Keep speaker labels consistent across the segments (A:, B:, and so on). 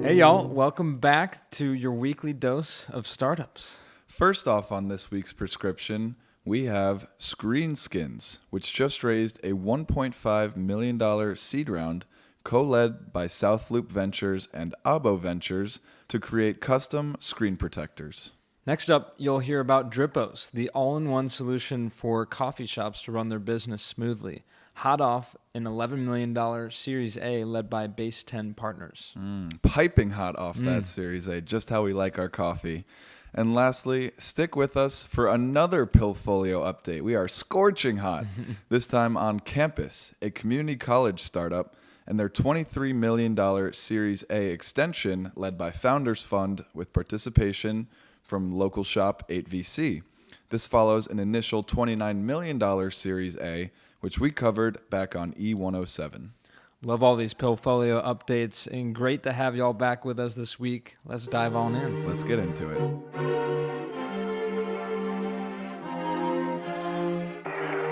A: Hey y'all, welcome back to your weekly dose of startups.
B: First off on this week's prescription, we have Screen Skinz, which just raised a $1.5 million seed round co-led by South Loop Ventures and Abo Ventures to create custom screen protectors.
A: Next up, you'll hear about Dripos, the all-in-one solution for coffee shops to run their business smoothly. Hot off an $11 million Series A led by Base 10 Partners.
B: Piping hot off that Series A, just how we like our coffee. And lastly, stick with us for another Pillfolio update. We are scorching hot, this time on Campus, a community college startup, and their $23 million Series A extension led by Founders Fund with participation from local shop 8VC. This follows an initial $29 million Series A, which we covered back on E107.
A: Love all these Pillfolio updates, and great to have y'all back with us this week. Let's dive on in.
B: Let's get into it.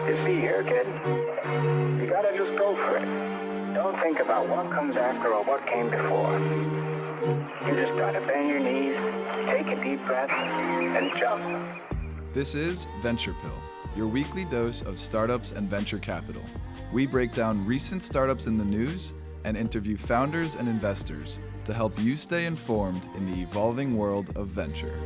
C: You see here, kid? You gotta just go for it. Don't think about what comes after or what came before. You just gotta bend your knees, take a deep breath, and jump.
B: This is Venture Pill, your weekly dose of startups and venture capital. We break down recent startups in the news and interview founders and investors to help you stay informed in the evolving world of venture.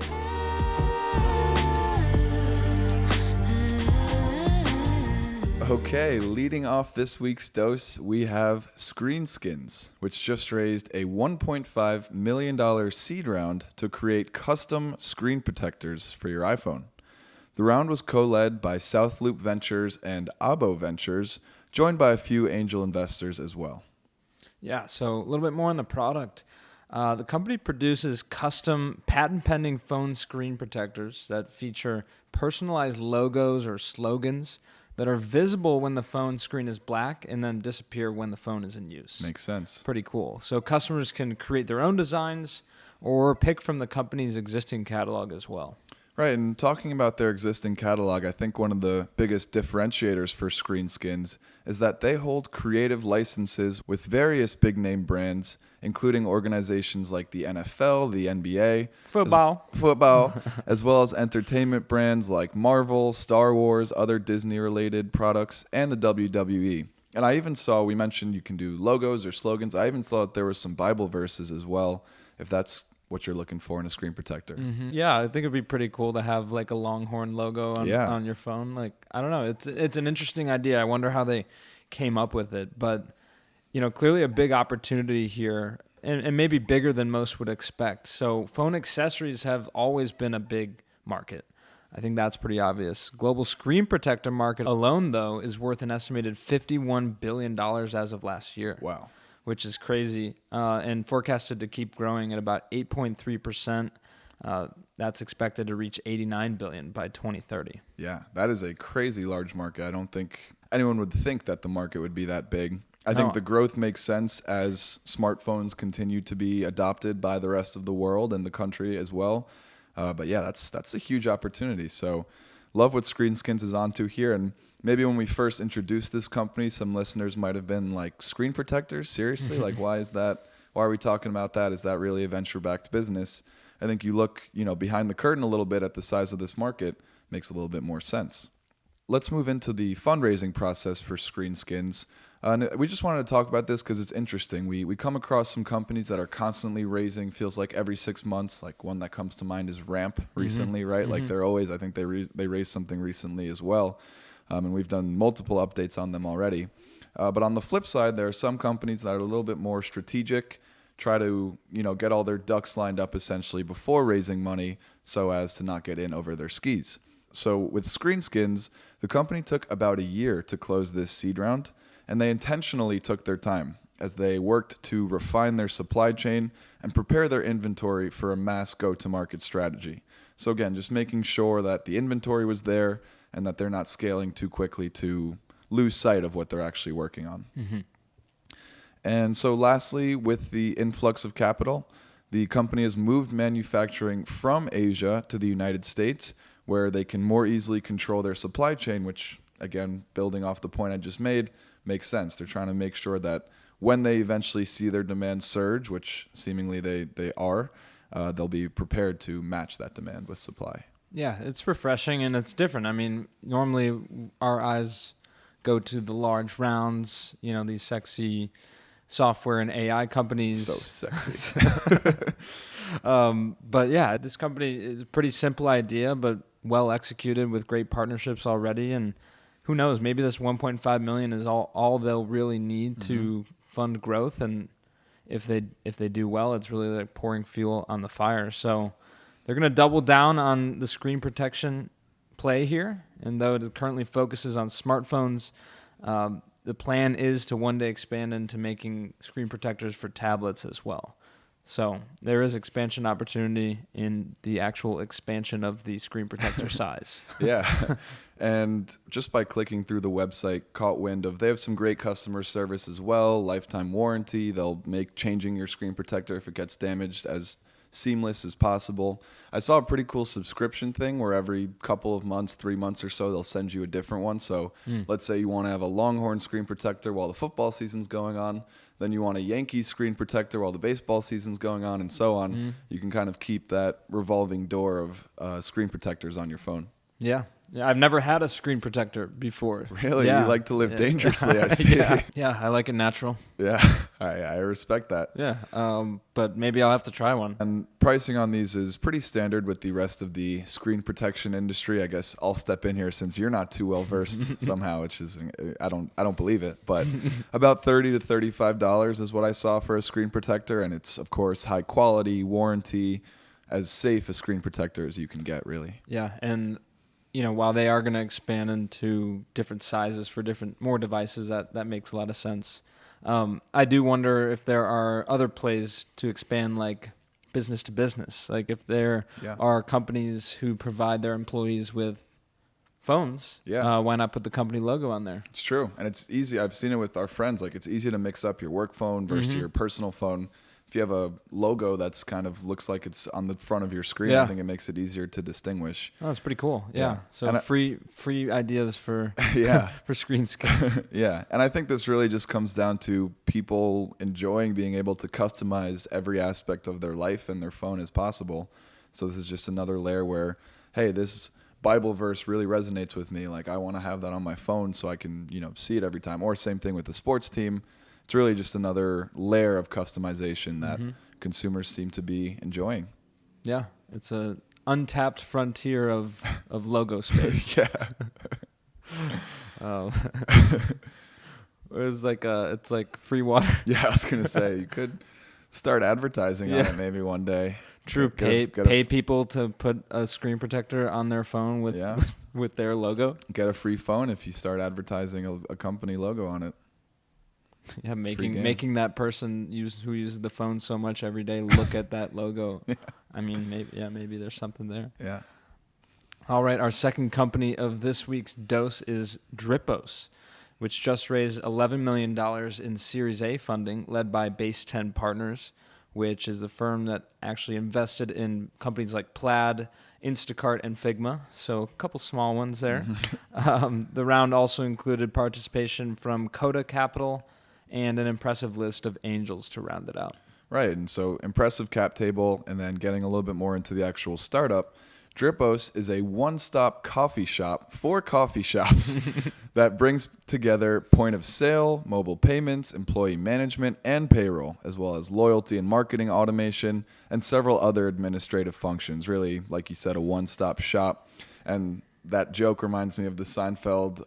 B: Okay, leading off this week's dose, we have Screen Skinz, which just raised a $1.5 million seed round to create custom screen protectors for your iPhone. The round was co-led by South Loop Ventures and Abo Ventures, joined by a few angel investors as well.
A: Yeah, so a little bit more on the product. The company produces custom patent-pending phone screen protectors that feature personalized logos or slogans that are visible when the phone screen is black and then disappear when the phone is in use.
B: Makes sense.
A: Pretty cool. So customers can create their own designs or pick from the company's existing catalog as well.
B: Right, and talking about their existing catalog, I think one of the biggest differentiators for Screen Skinz is that they hold creative licenses with various big-name brands, including organizations like the NFL, the NBA,
A: Football,
B: as well as entertainment brands like Marvel, Star Wars, other Disney-related products, and the WWE. And I even saw, we mentioned you can do logos or slogans. I even saw that there were some Bible verses as well, if that's what you're looking for in a screen protector.
A: Mm-hmm. Yeah, I think it'd be pretty cool to have like a Longhorn logo on your phone. Like, I don't know, it's an interesting idea. I wonder how they came up with it, but clearly a big opportunity here, and maybe bigger than most would expect. So phone accessories have always been a big market. I think that's pretty obvious. Global screen protector market alone, though, is worth an estimated $51 billion as of last year.
B: Wow.
A: Which is crazy, and forecasted to keep growing at about 8.3%. That's expected to reach $89 billion by 2030.
B: Yeah, that is a crazy large market. I don't think anyone would think that the market would be that big. I think the growth makes sense as smartphones continue to be adopted by the rest of the world and the country as well. But yeah, that's a huge opportunity. So love what Screen Skinz is onto here. And maybe when we first introduced this company, some listeners might have been like, screen protectors? Seriously? Like, why is that? Why are we talking about that? Is that really a venture-backed business? I think you look, behind the curtain a little bit at the size of this market, makes a little bit more sense. Let's move into the fundraising process for Screen Skinz. And we just wanted to talk about this because it's interesting. We come across some companies that are constantly raising, feels like every 6 months. Like one that comes to mind is Ramp recently, right? Like they're always, I think they raised something recently as well. And we've done multiple updates on them already. But on the flip side, there are some companies that are a little bit more strategic, try to get all their ducks lined up essentially before raising money so as to not get in over their skis. So with Screen Skinz, the company took about a year to close this seed round, and they intentionally took their time as they worked to refine their supply chain and prepare their inventory for a mass go-to-market strategy. So again, just making sure that the inventory was there and that they're not scaling too quickly to lose sight of what they're actually working on. Mm-hmm. And so lastly, with the influx of capital, the company has moved manufacturing from Asia to the United States, where they can more easily control their supply chain, which, again, building off the point I just made, makes sense. They're trying to make sure that when they eventually see their demand surge, which seemingly they are, they'll be prepared to match that demand with supply.
A: Yeah, it's refreshing and it's different. I mean, normally our eyes go to the large rounds, these sexy software and AI companies.
B: So sexy.
A: But yeah, this company is a pretty simple idea, but well executed with great partnerships already. And who knows, maybe this 1.5 million is all they'll really need to fund growth. And if they do well, it's really like pouring fuel on the fire. So they're going to double down on the screen protection play here. And though it currently focuses on smartphones, the plan is to one day expand into making screen protectors for tablets as well. So there is expansion opportunity in the actual expansion of the screen protector size.
B: Yeah. And just by clicking through the website, caught wind of they have some great customer service as well, lifetime warranty. They'll make changing your screen protector if it gets damaged as seamless as possible. I saw a pretty cool subscription thing where every couple of months, 3 months or so, they'll send you a different one. So let's say you want to have a Longhorn screen protector while the football season's going on. Then you want a Yankees screen protector while the baseball season's going on, and so on. You can kind of keep that revolving door of screen protectors on your phone.
A: Yeah. I've never had a screen protector before.
B: Really?
A: Yeah.
B: You like to live dangerously, I see.
A: Yeah, I like it natural.
B: Yeah, I respect that.
A: Yeah, but maybe I'll have to try one.
B: And pricing on these is pretty standard with the rest of the screen protection industry. I guess I'll step in here since you're not too well versed somehow, which is I don't believe it, but about $30 to $35 is what I saw for a screen protector, and it's of course high quality, warranty, as safe a screen protector as you can get, really.
A: Yeah, and while they are going to expand into different sizes for more devices, that makes a lot of sense. I do wonder if there are other plays to expand, like business to business. Like if there are companies who provide their employees with phones, why not put the company logo on there?
B: It's true. And it's easy. I've seen it with our friends. Like it's easy to mix up your work phone versus your personal phone. If you have a logo that's kind of looks like it's on the front of your screen, I think it makes it easier to distinguish.
A: Oh, that's pretty cool. Yeah. So and free ideas for for Screen Skinz.
B: Yeah. And I think this really just comes down to people enjoying being able to customize every aspect of their life and their phone as possible. So this is just another layer where, hey, this Bible verse really resonates with me. Like I want to have that on my phone so I can, see it every time. Or same thing with the sports team. It's really just another layer of customization that consumers seem to be enjoying.
A: Yeah, it's a untapped frontier of logo space. It's like free water.
B: Yeah, I was gonna say you could start advertising on it maybe one day.
A: True. Pay people to put a screen protector on their phone with their logo.
B: Get a free phone if you start advertising a company logo on it.
A: Yeah, making that person who uses the phone so much every day look at that logo. I mean, maybe there's something there.
B: Yeah.
A: All right, our second company of this week's dose is Dripos, which just raised $11 million in Series A funding, led by Base 10 Partners, which is the firm that actually invested in companies like Plaid, Instacart, and Figma. So a couple small ones there. The round also included participation from Coda Capital and an impressive list of angels to round it out.
B: Right, and so impressive cap table, and then getting a little bit more into the actual startup. Dripos is a one-stop coffee shop for coffee shops that brings together point of sale, mobile payments, employee management, and payroll, as well as loyalty and marketing automation, and several other administrative functions. Really, like you said, a one-stop shop. And that joke reminds me of the Seinfeld,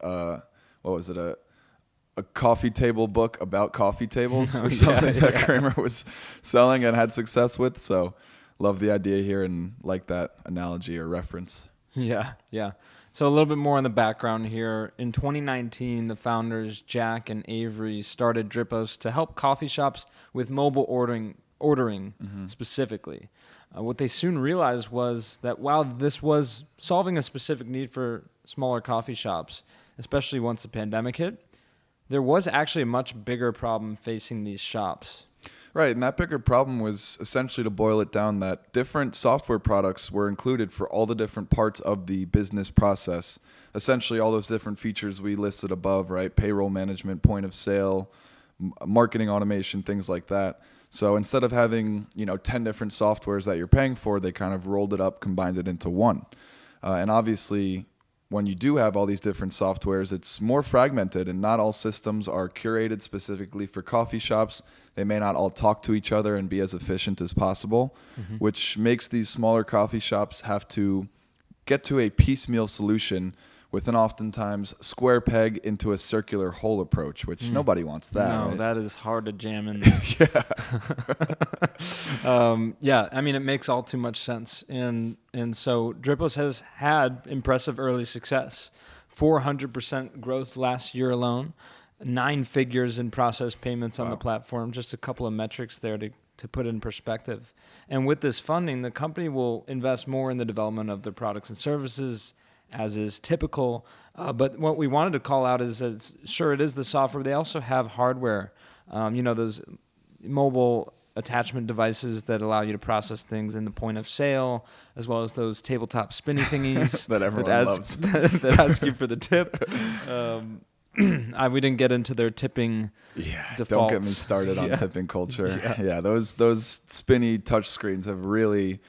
B: a coffee table book about coffee tables or something that Kramer was selling and had success with. So love the idea here and like that analogy or reference.
A: Yeah. So a little bit more on the background here. In 2019, the founders, Jack and Avery, started Dripos to help coffee shops with mobile ordering specifically. What they soon realized was that while this was solving a specific need for smaller coffee shops, especially once the pandemic hit, there was actually a much bigger problem facing these shops.
B: Right, and that bigger problem was essentially, to boil it down, that different software products were included for all the different parts of the business process. Essentially all those different features we listed above, right? Payroll management, point of sale, marketing automation, things like that. So instead of having, 10 different softwares that you're paying for, they kind of rolled it up, combined it into one. And obviously, when you do have all these different softwares, it's more fragmented, and not all systems are curated specifically for coffee shops. They may not all talk to each other and be as efficient as possible, which makes these smaller coffee shops have to get to a piecemeal solution with an oftentimes square peg into a circular hole approach, which nobody wants that.
A: No,
B: right?
A: That is hard to jam in there. I mean, it makes all too much sense. And so Dripos has had impressive early success. 400% growth last year alone, 9 figures in processed payments on the platform, just a couple of metrics there to put in perspective. And with this funding, the company will invest more in the development of their products and services, as is typical. But what we wanted to call out is that it is the software. They also have hardware, those mobile attachment devices that allow you to process things in the point of sale, as well as those tabletop spinny thingies
B: that everyone loves.
A: that ask you for the tip. We didn't get into their tipping defaults.
B: Don't get me started on tipping culture. Those spinny touch screens have really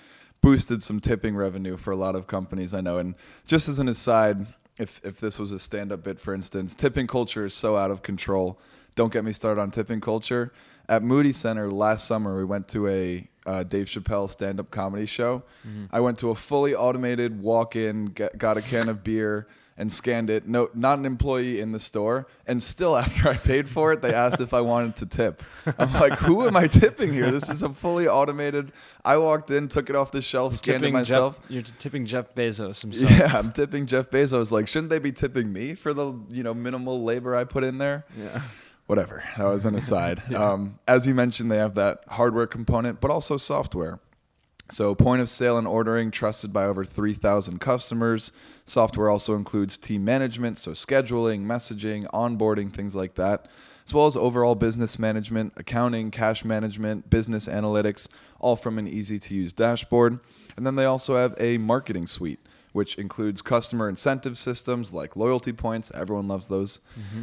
B: boosted some tipping revenue for a lot of companies I know. And just as an aside, if this was a stand-up bit, for instance, tipping culture is so out of control. Don't get me started on tipping culture. At Moody Center last summer, we went to a Dave Chappelle stand-up comedy show. I went to a fully automated walk-in, got a can of beer, and scanned it. No, not an employee in the store. And still, after I paid for it, they asked if I wanted to tip. I'm like, who am I tipping here? This is a fully automated. I walked in, took it off the shelf, scanned it myself.
A: You're tipping Jeff Bezos himself.
B: Yeah, I'm tipping Jeff Bezos. Like, shouldn't they be tipping me for the minimal labor I put in there?
A: Yeah.
B: Whatever. That was an aside. As you mentioned, they have that hardware component, but also software. So point of sale and ordering, trusted by over 3,000 customers. Software also includes team management, so scheduling, messaging, onboarding, things like that, as well as overall business management, accounting, cash management, business analytics, all from an easy-to-use dashboard. And then they also have a marketing suite, which includes customer incentive systems like loyalty points. Everyone loves those,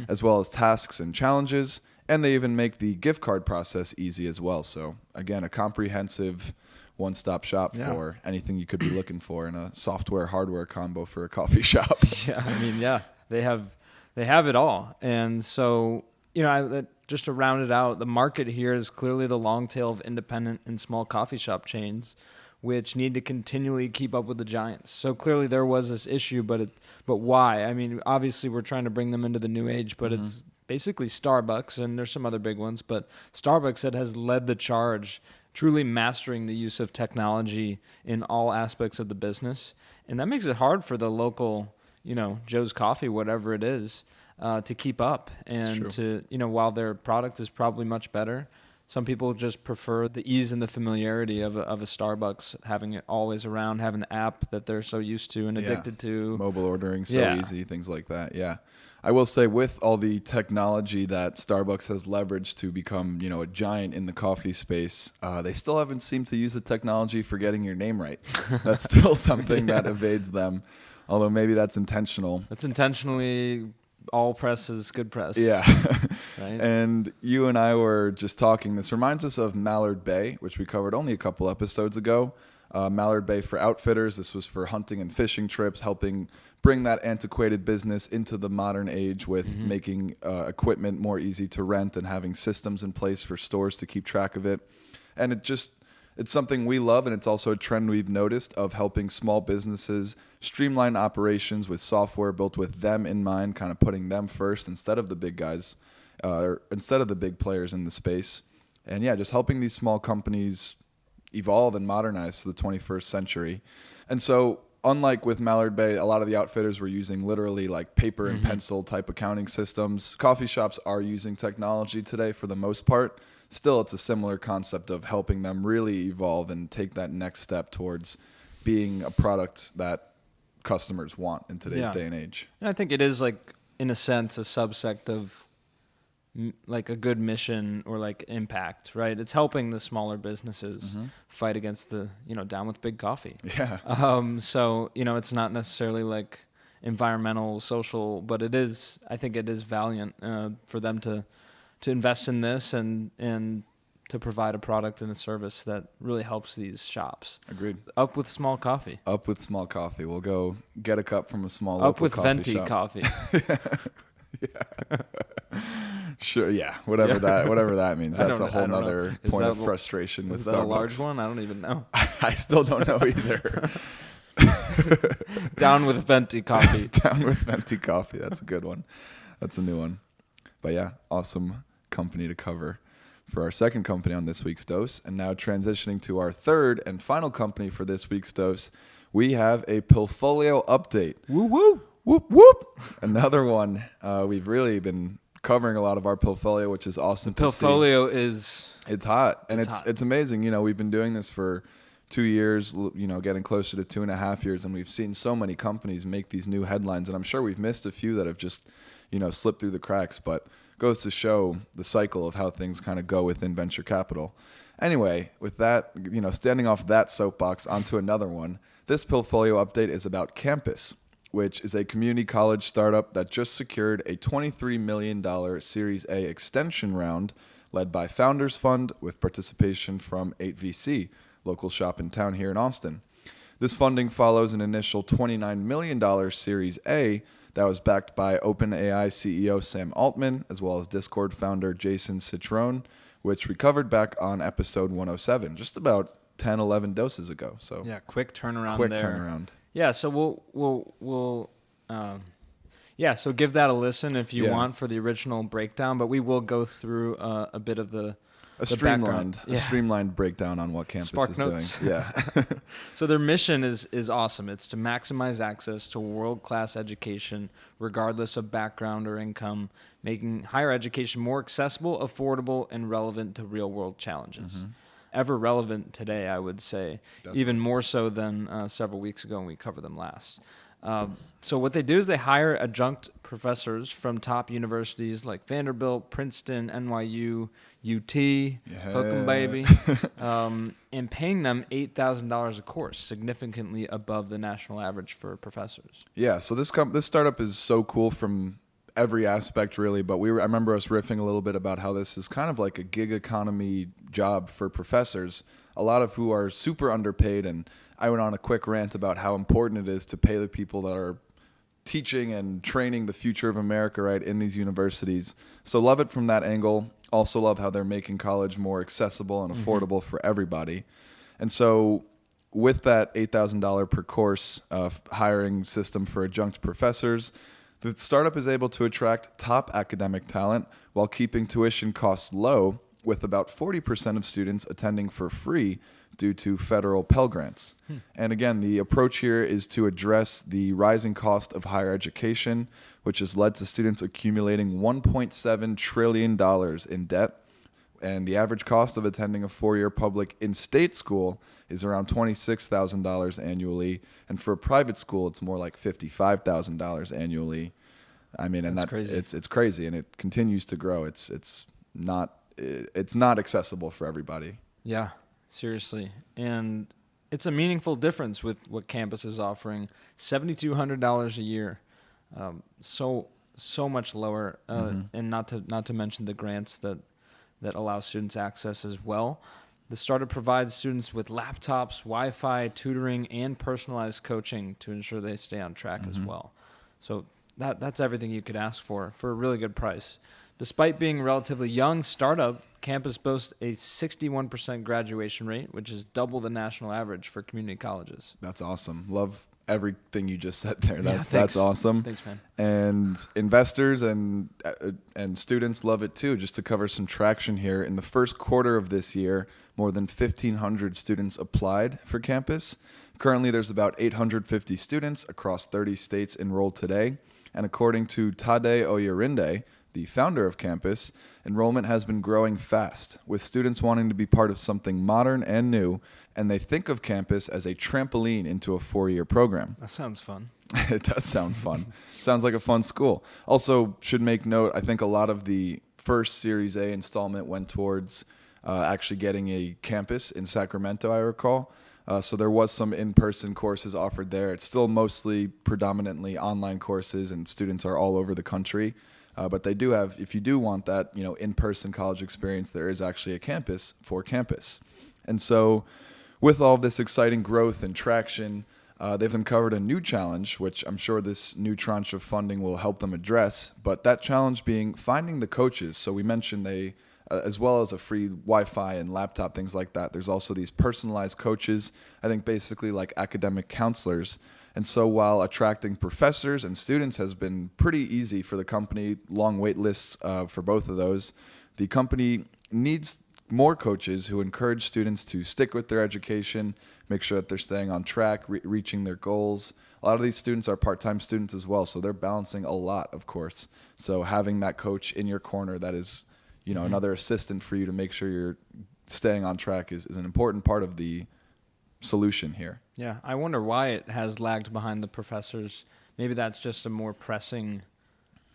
B: as well as tasks and challenges. And they even make the gift card process easy as well. So again, a comprehensive one-stop shop for anything you could be looking for in a software hardware combo for a coffee shop.
A: They have it all. And so, just to round it out, the market here is clearly the long tail of independent and small coffee shop chains, which need to continually keep up with the giants. So clearly there was this issue, but why? I mean, obviously we're trying to bring them into the new age, but it's basically Starbucks, and there's some other big ones, but Starbucks that has led the charge, truly mastering the use of technology in all aspects of the business. And that makes it hard for the local, Joe's Coffee, whatever it is, to keep up. And to, while their product is probably much better, some people just prefer the ease and the familiarity of a Starbucks, having it always around, having the app that they're so used to and addicted to.
B: Mobile ordering, so easy, things like that. Yeah. I will say, with all the technology that Starbucks has leveraged to become, a giant in the coffee space, they still haven't seemed to use the technology for getting your name right. That's still something that evades them, although maybe that's intentional.
A: That's intentionally. All press is good press.
B: Yeah.
A: Right?
B: And you and I were just talking. This reminds us of Mallard Bay, which we covered only a couple episodes ago. Mallard Bay for outfitters. This was for hunting and fishing trips, helping bring that antiquated business into the modern age with making equipment more easy to rent and having systems in place for stores to keep track of it. And it's something we love, and it's also a trend we've noticed of helping small businesses streamline operations with software built with them in mind, kind of putting them first instead of the big guys, or instead of the big players in the space. And just helping these small companies evolve and modernize to the 21st century. And so, unlike with Mallard Bay, a lot of the outfitters were using literally like paper and pencil type accounting systems. Coffee shops are using technology today for the most part. Still, it's a similar concept of helping them really evolve and take that next step towards being a product that customers want in today's day and age.
A: And I think it is, like, in a sense, a subsect of like a good mission or like impact, right? It's helping the smaller businesses fight against the, down with big coffee.
B: Yeah.
A: So, it's not necessarily like environmental, social, but it is, I think it is valiant for them to invest in this and to provide a product and a service that really helps these shops.
B: Agreed.
A: Up with small coffee.
B: Up with small coffee. We'll go get a cup from a small
A: Up
B: local
A: with
B: coffee
A: venti
B: shop.
A: coffee.
B: Yeah. Sure. Yeah. Whatever that means. That's a whole nother point of frustration with Starbucks. Is that a
A: large one? I don't even know.
B: I still don't know either.
A: Down with venti coffee.
B: Down with venti coffee. That's a good one. That's a new one. But yeah, awesome company to cover for our second company on this week's dose. And now transitioning to our third and final company for this week's dose, we have a Pillfolio update.
A: Woo woo.
B: Whoop whoop. Another one. We've really been covering a lot of our Pillfolio, which is awesome to see.
A: Pillfolio is...
B: It's hot. And it's amazing. We've been doing this for 2 years, getting closer to 2.5 years, and we've seen so many companies make these new headlines, and I'm sure we've missed a few that have just, slipped through the cracks, but goes to show the cycle of how things kind of go within venture capital. Anyway, with that, standing off that soapbox onto another one, this Pillfolio update is about Campus, which is a community college startup that just secured a $23 million Series A extension round led by Founders Fund with participation from 8VC, local shop in town here in Austin. This funding follows an initial $29 million Series A that was backed by OpenAI CEO Sam Altman, as well as Discord founder Jason Citron, which we covered back on episode 107, just about 10, 11 doses ago. So
A: yeah, quick turnaround. Yeah, so we'll so give that a listen if you want for the original breakdown, but we will go through a bit of the streamlined breakdown on what Campus
B: Spark
A: is
B: notes.
A: doing. Yeah. So their mission is awesome. It's to maximize access to world-class education, regardless of background or income, making higher education more accessible, affordable, and relevant to real-world challenges. Mm-hmm. Ever relevant today, I would say, definitely. Even more so than several weeks ago when we covered them last. So what they do is they hire adjunct professors from top universities like Vanderbilt, Princeton, NYU, UT, hook 'em baby, and paying them $8,000 a course, significantly above the national average for professors.
B: Yeah, so this startup is so cool from every aspect, really. But I remember us riffing a little bit about how this is kind of like a gig economy job for professors, a lot of who are super underpaid. And I went on a quick rant about how important it is to pay the people that are teaching and training the future of America, right, in these universities. So love it from that angle. Also love how they're making college more accessible and affordable for everybody. And so with that $8,000 per course hiring system for adjunct professors, the startup is able to attract top academic talent while keeping tuition costs low, with about 40% of students attending for free due to federal Pell Grants. And again, the approach here is to address the rising cost of higher education, which has led to students accumulating $1.7 trillion in debt. And the average cost of attending a 4-year public in-state school is around $26,000 annually. And for a private school, it's more like $55,000 annually. I mean, and that's crazy. It's crazy, and it continues to grow. It's not accessible for everybody.
A: Yeah, seriously. And it's a meaningful difference with what Campus is offering. $7,200 a year. So much lower. And not to mention the grants that allow students access as well. The startup provides students with laptops, Wi-Fi, tutoring, and personalized coaching to ensure they stay on track as well. So that's everything you could ask for a really good price. Despite being a relatively young startup, Campus boasts a 61% graduation rate, which is double the national average for community colleges.
B: That's awesome. Love everything you just said there. That's awesome.
A: Thanks, man.
B: And investors and students love it too. Just to cover some traction here, in the first quarter of this year, more than 1,500 students applied for Campus. Currently, there's about 850 students across 30 states enrolled today. And according to Tade Oyerinde, the founder of Campus, enrollment has been growing fast, with students wanting to be part of something modern and new, and they think of Campus as a trampoline into a 4-year program.
A: That sounds fun.
B: It does sound fun. Sounds like a fun school. Also, should make note, I think a lot of the first Series A installment went towards actually getting a campus in Sacramento, I recall. So there was some in-person courses offered there. It's still mostly predominantly online courses, and students are all over the country. But they do have, if you do want that, in-person college experience, there is actually a campus for campus. And so with all this exciting growth and traction, they've uncovered a new challenge, which I'm sure this new tranche of funding will help them address. But that challenge being finding the coaches. So we mentioned they, as well as a free Wi-Fi and laptop, things like that, there's also these personalized coaches, I think basically like academic counselors. And so while attracting professors and students has been pretty easy for the company, long wait lists for both of those, the company needs more coaches who encourage students to stick with their education, make sure that they're staying on track, reaching their goals. A lot of these students are part-time students as well, so they're balancing a lot, of course. So having that coach in your corner that is, another assistant for you to make sure you're staying on track is an important part of the solution here.
A: Yeah, I wonder why it has lagged behind the professors. Maybe that's just a more pressing,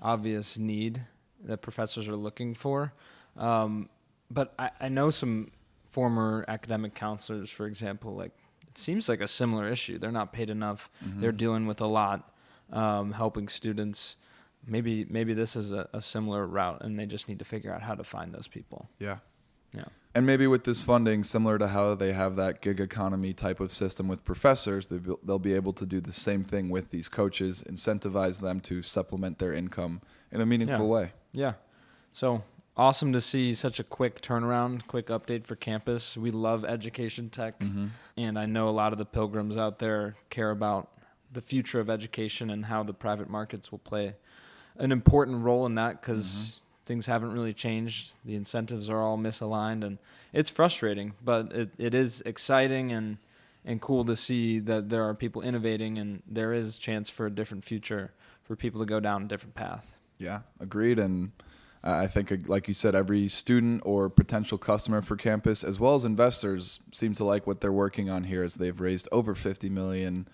A: obvious need that professors are looking for. But I know some former academic counselors, for example, like it seems like a similar issue. They're not paid enough. Mm-hmm. They're dealing with a lot, helping students. Maybe this is a similar route, and they just need to figure out how to find those people.
B: Yeah.
A: Yeah.
B: And maybe with this funding, similar to how they have that gig economy type of system with professors, they'll be able to do the same thing with these coaches, incentivize them to supplement their income in a meaningful way.
A: Yeah. So awesome to see such a quick turnaround, quick update for campus. We love education tech, and I know a lot of the pilgrims out there care about the future of education and how the private markets will play an important role in that because things haven't really changed. The incentives are all misaligned, and it's frustrating, but it is exciting and cool to see that there are people innovating and there is chance for a different future for people to go down a different path.
B: Yeah, agreed. And I think, like you said, every student or potential customer for campus, as well as investors, seem to like what they're working on here as they've raised over $50 million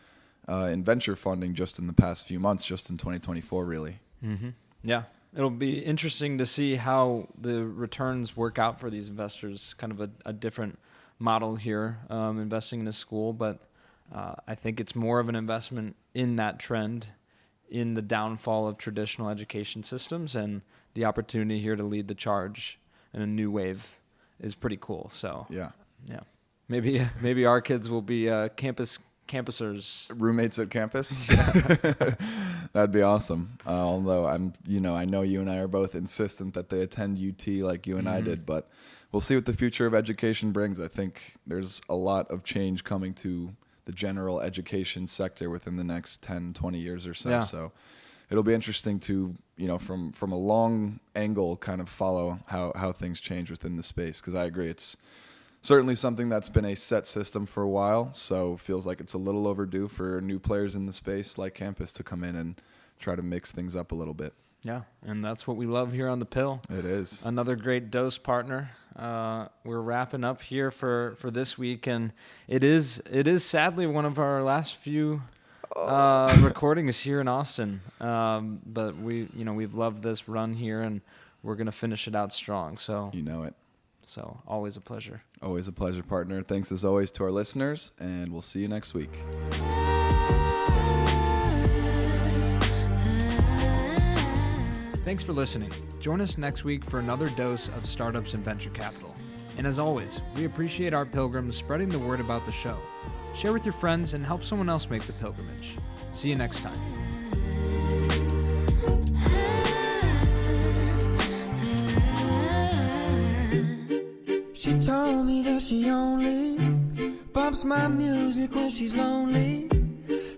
B: in venture funding just in the past few months, just in 2024, really.
A: Mm-hmm. Yeah. It'll be interesting to see how the returns work out for these investors, kind of a different model here, investing in a school. But I think it's more of an investment in that trend, in the downfall of traditional education systems, and the opportunity here to lead the charge in a new wave is pretty cool. So yeah. Maybe our kids will be campusers,
B: roommates at campus. That'd be awesome. Although I know you and I are both insistent that they attend UT like you and I did, but we'll see what the future of education brings. I think there's a lot of change coming to the general education sector within the next 10, 20 years or so. Yeah. So it'll be interesting to, from a long angle kind of follow how things change within the space. Because I agree, it's certainly something that's been a set system for a while, so feels like it's a little overdue for new players in the space like campus to come in and try to mix things up a little bit.
A: Yeah, and that's what we love here on The Pill.
B: It is.
A: Another great dose partner. We're wrapping up here for this week, and it is sadly one of our last few recordings here in Austin. But we've loved this run here, and we're going to finish it out strong. So
B: you know it.
A: So always a pleasure.
B: Always a pleasure, partner. Thanks as always to our listeners, and we'll see you next week.
A: Thanks for listening. Join us next week for another dose of startups and venture capital. And as always, we appreciate our pilgrims spreading the word about the show. Share with your friends and help someone else make the pilgrimage. See you next time.
D: She told me that she only bumps my music when she's lonely.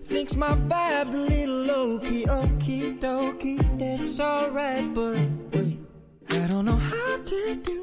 D: Thinks my vibe's a little low-key, okie dokie, that's alright, but wait, I don't know how to do